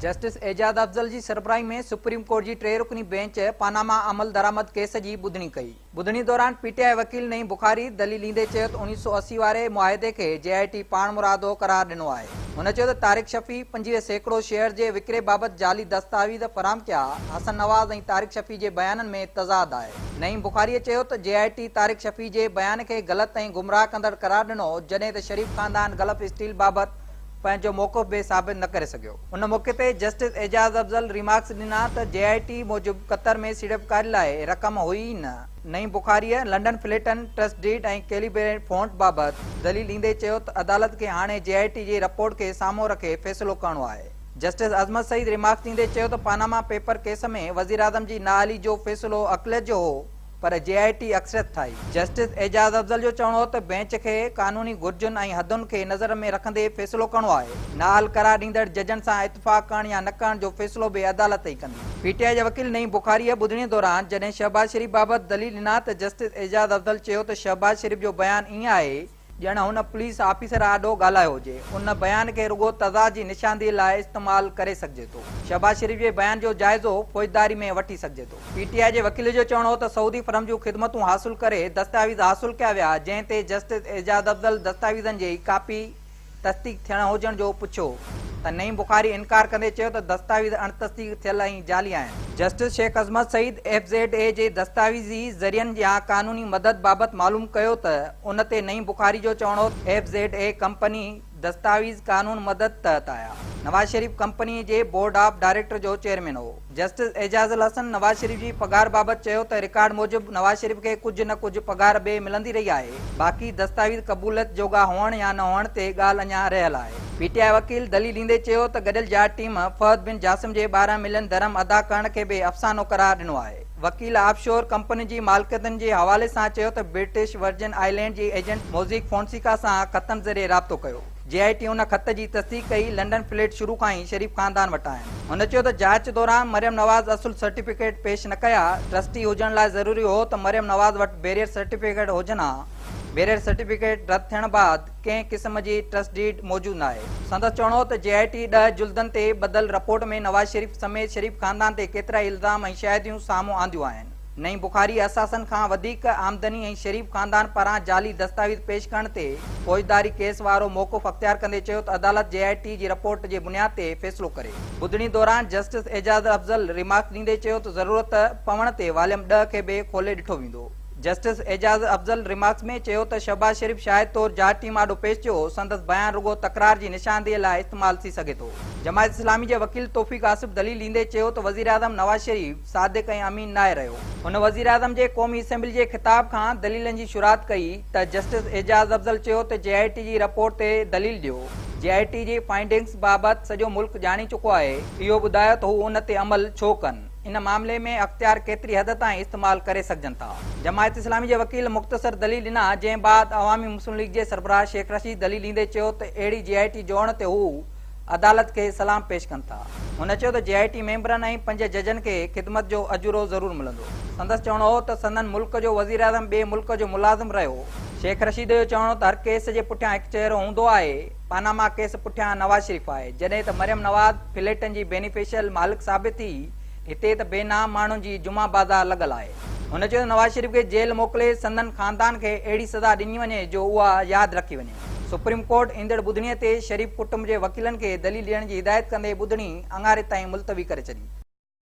Justice Ejaz Afzal जी सरबराही में supreme court की 3 रुकनी bench Panama अमल दरामद केस की ॿुधणी कई। ॿुधणी दौरान पीटीआई वकील नईम बुखारी दलील ॾींदे चयो त 1980 वारे मुआहिदे के जेआईटी पाण मुरादो करार ॾिनो आहे। हुन चयो त तारिक शफ़ी 25% शेयर जे विकिरे बाबति जाली दस्तावेज़ फराहम किया। हसन नवाज़ ऐं तारिक शफ़ी जे बयाननि में तज़ाद आहे। नईम बुखारी चयो त जेआईटी तारिक शफ़ी जे बयान खे ग़लति ऐं गुमराह कंदड़ करार ॾिनो, जॾहिं त शरीफ ख़ानदान गल्फ स्टील बाबति पंहिंजो मौक़िफ़ बि साबित न करे सघियो। उन मौक़े ते जस्टिस एजाज अफजल रिमार्क्स ॾिना त जेआईटी मूजिबि क़तर में सीड़पकारी लाइ रक़म हुई न। नईम बुखारीअ लंडन फिलेटन ट्रस्ट डीड ऐं कैलिब्रेट फ़ॉन्ट बाबति दलील ॾींदे चयो त अदालत खे हाणे जेआईटी जी रिपोर्ट खे साम्हूं रखे फ़ैसिलो करणो आहे। जस्टिस अज़मत सईद रिमार्क्स ॾींदे चयो त पानामा पेपर केस में वज़ीर आज़म जी नाअहली जो फ़ैसिलो अक़लियत जो हो, पर जेआईटी अक्सरियत ठाही। जस्टिस एजाज अफजल जो चवणो हो त बेंच खे कानूनी घुर्जुनि ऐं हदुनि खे नज़र में रखंदे फ़ैसिलो करणो आहे। नाअहल करार ॾींदड़ जजनि सां इतफ़ाक़ करणु या न करण जो फ़ैसिलो बि अदालत ई कंदी। पीटीआई जे वकील नईम बुखारीअ ॿुधणी दौरान जॾहिं शहबाज शरीफ बाबति दलील ॾिना त जस्टिस एजाज अफजल चयो त शहबाज शरीफ जो बयानु ईअं आहे ॼण हुन पुलिस ऑफिसर आॾो ॻाल्हायो हुजे। उन बयान खे रुगो तज़ाद जी निशानदेही लाइ इस्तेमालु करे सघिजे थो। शहबाज शरीफ जे बयान जो जाइज़ो फ़ौजदारी में वठी सघिजे थो। पीटीआई जे वकील जो चवणो हो त सऊदी फर्म जूं ख़िदमतूं हासिल करे दस्तावेज़ हासिल कया विया, जंहिं ते जस्टिस एजाज अफजल दस्तावेज़नि जी कापी तस्दीक थियण हुजण जो पुछियो त नईम बुखारी इनकार कंदे चयो त दस्तावेज़ अणतस्दीक थियल ऐं जाली आहिनि। जस्टिस शेख अज़मत सईद एफज़ेडए जे दस्तावेज़ी ज़रियनि या कानूनी मदद बाबति मालूम कयो त उन ते नईम बुखारी जो चवणो एफज़ेडए कंपनी दस्तावेज़ कानून मदद तहत आया। नवाज शरीफ कंपनी जे बोर्ड ऑफ डायरेक्टर जो चेयरमैन हो। जस्टिस एजाजुल हसन नवाज शरीफ जी पगार बाबति चयो त रिकॉर्ड मूजिबि नवाज शरीफ खे कुझु न कुझु पगार बि मिलंदी रही आहे। बाक़ी दस्तावेज़ क़बूलियत जोगा हुअण या न हुअण ते ॻाल्हि अञा रहियल आहे। पीटीआई वकील दलील ॾींदे चयो त गॾियल जाट टीम फहद बिन जासिम जे 12 मिलियन दरम अदा करण खे बि अफ़सानो करार ॾिनो आहे। वकील ऑफशोर कंपनी जी मालिकियतनि जे हवाले सां चयो त ब्रिटिश वर्जिन आइलैंड जी एजेंट मोज़िक फोनसिका सां ख़तनि ज़रिए राब्तो कयो। जेआईटी उन ख़त जी तस्दीक कई। लंडन फ्लैट शुरू खां ई शरीफ ख़ानदान वटां आहिनि। हुन चयो त जांच दौरान मरियम नवाज़ असुल सर्टिफिकेट पेश न कया। ट्रस्टी हुजण लाइ ज़रूरी हो त मरियम नवाज़ वटि बैरियर सर्टिफिकेट हुजनि हा। बैरियर सर्टिफिकेट रद्द थियण बाद कंहिं क़िस्म जी ट्रस्ट डीड मौजूदु न आहे। संदसि चवणो त जेआईटी 10 जुल्दनि ते बदल रिपोर्ट में नवाज शरीफ समेत शरीफ ख़ानदान ते केतिरा इल्ज़ाम ऐं शाहिदियूं साम्हूं आंदियूं आहिनि। नईम बुखारी असासन खां वधीक आमदनी ऐं शरीफ ख़ानदान पारां जाली दस्तावेज़ पेश करण ते फ़ौजदारी केस वारो मौक़िफ़ अख़्तियार कंदे चयो त अदालत जेआईटी जी रिपोर्ट जे बुनियाद ते फ़ैसिलो करे। ॿुधणी दौरान जस्टिस एजाज अफजल रिमार्क्स ॾींदे चयो त ज़रूरत पवण ते वॉल्यूम 10 खे बि खोले ॾिठो वेंदो। जस्टिस एजाज अफजल रिमार्क्स में चयो त शहबाज शरीफ शाहिद तौर जाट टीम आॾो पेश थियो। संदसि बयान रुगो तकरार जी निशानदेही लाइ इस्तेमालु थी सघे थो। जमायत इस्लामी जे वकील तौफ़ीक़ आसिफ दलील ॾींदे चयो त वज़ीर आज़म नवाज शरीफ सादिक ऐं अमीन नाहे रहियो। हुन वज़ीर आज़म जे क़ौमी असेंबली जे ख़िताब खां दलीलनि जी शुरुआत कई त जस्टिस एजाज अफजल चयो त जेआईटी जी रिपोर्ट ते दलील ॾियो। जेआईटी जी फाइंडिंग्स बाबति सॼो मुल्क ॼाणी चुको आहे। इहो ॿुधायो त हू उन ते अमल छो कनि। इन मामले में अख़्तियार केतिरी हद ताईं इस्तेमालु करे सघजनि था। जमायत इस्लामी जे वकील मुख़्तसर दलील ॾिना, जंहिं बाद अवामी मुस्लिम लीग जे सरबराह शेख रशीद दलील ॾींदे चयो त अहिड़ी जेआईटी जोड़ण ते हू अदालत खे सलाम पेश कनि था। हुन चयो त जेआईटी मेंबरनि ऐं 5 जजनि खे ख़िदमत जो अजुरो ज़रूरु मिलंदो। संदसि चवणो हो त संदन मुल्क जो वज़ीर आज़म ॿिए मुल्क जो मुलाज़िम रहियो। शेख रशीद जो चवणो त हर केस जे पुठियां हिकु चहिरो हूंदो आहे। पानामा केस पुठियां नवाज शरीफ आहे। जॾहिं त मरियम नवाज़ फ्लैटनि जी बेनिफिशियल मालिक साबित थी, हिते त बेनाम माण्हुनि जी जुमा बाज़ार लॻल आहे। हुन चयो त नवाज शरीफ खे जेल मोकिले संदन ख़ानदान खे अहिड़ी सज़ा ॾिनी वञे जो उहा यादि रखी वञे। सुप्रीम कोर्ट ईंदड़ ॿुधणीअ ते शरीफ कुटुंब जे वकीलनि खे दलील ॾियण जी हिदायत कंदे ॿुधणी अङारे ताईं मुलतवी करे छॾी।